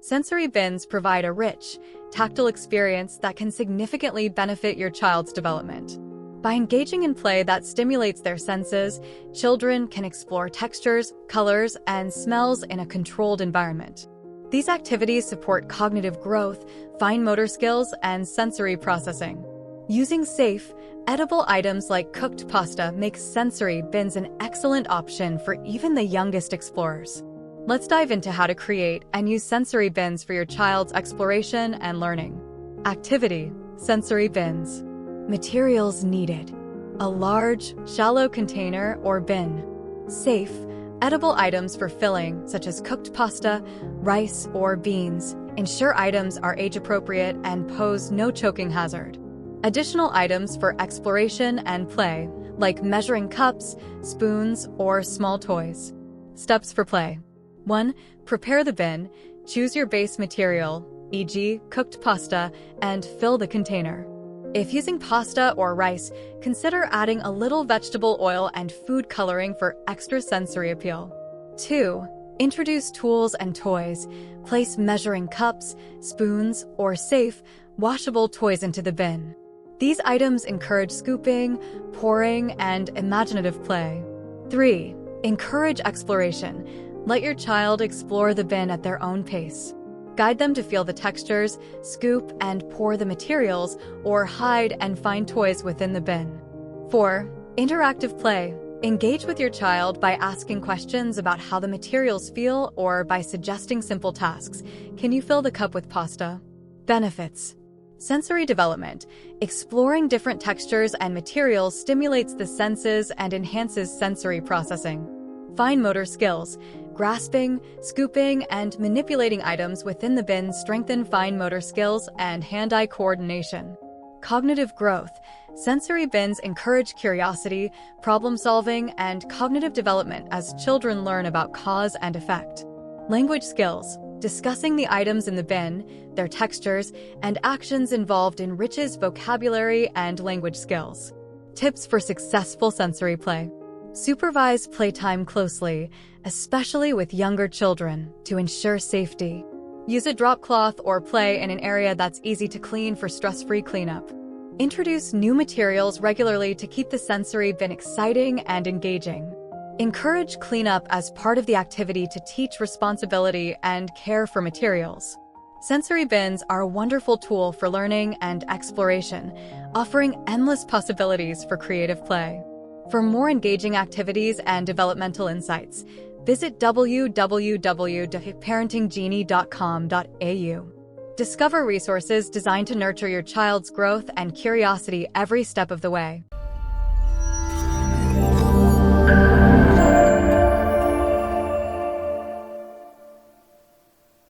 Sensory bins provide a rich, tactile experience that can significantly benefit your child's development. By engaging in play that stimulates their senses, children can explore textures, colors, and smells in a controlled environment. These activities support cognitive growth, fine motor skills, and sensory processing. Using safe, edible items like cooked pasta makes sensory bins an excellent option for even the youngest explorers. Let's dive into how to create and use sensory bins for your child's exploration and learning. Activity: sensory bins. Materials needed: a large, shallow container or bin. Safe, edible items for filling, such as cooked pasta, rice, or beans. Ensure items are age-appropriate and pose no choking hazard. Additional items for exploration and play, like measuring cups, spoons, or small toys. Steps for play. 1. Prepare the bin. Choose your base material, e.g., cooked pasta, and fill the container. If using pasta or rice, consider adding a little vegetable oil and food coloring for extra sensory appeal. 2. Introduce tools and toys. Place measuring cups, spoons, or safe, washable toys into the bin. These items encourage scooping, pouring, and imaginative play. 3. Encourage exploration. Let your child explore the bin at their own pace. Guide them to feel the textures, scoop and pour the materials, or hide and find toys within the bin. 4. Interactive play. Engage with your child by asking questions about how the materials feel or by suggesting simple tasks. Can you fill the cup with pasta? Benefits: sensory development. Exploring different textures and materials stimulates the senses and enhances sensory processing. Fine motor skills. Grasping, scooping, and manipulating items within the bin strengthen fine motor skills and hand-eye coordination. Cognitive growth. Sensory bins encourage curiosity, problem-solving, and cognitive development as children learn about cause and effect. Language skills. Discussing the items in the bin, their textures, and actions involved enriches vocabulary and language skills. Tips for successful sensory play. Supervise playtime closely, especially with younger children, to ensure safety. Use a drop cloth or play in an area that's easy to clean for stress-free cleanup. Introduce new materials regularly to keep the sensory bin exciting and engaging. Encourage cleanup as part of the activity to teach responsibility and care for materials. Sensory bins are a wonderful tool for learning and exploration, offering endless possibilities for creative play. For more engaging activities and developmental insights, visit www.parentinggenie.com.au. Discover resources designed to nurture your child's growth and curiosity every step of the way.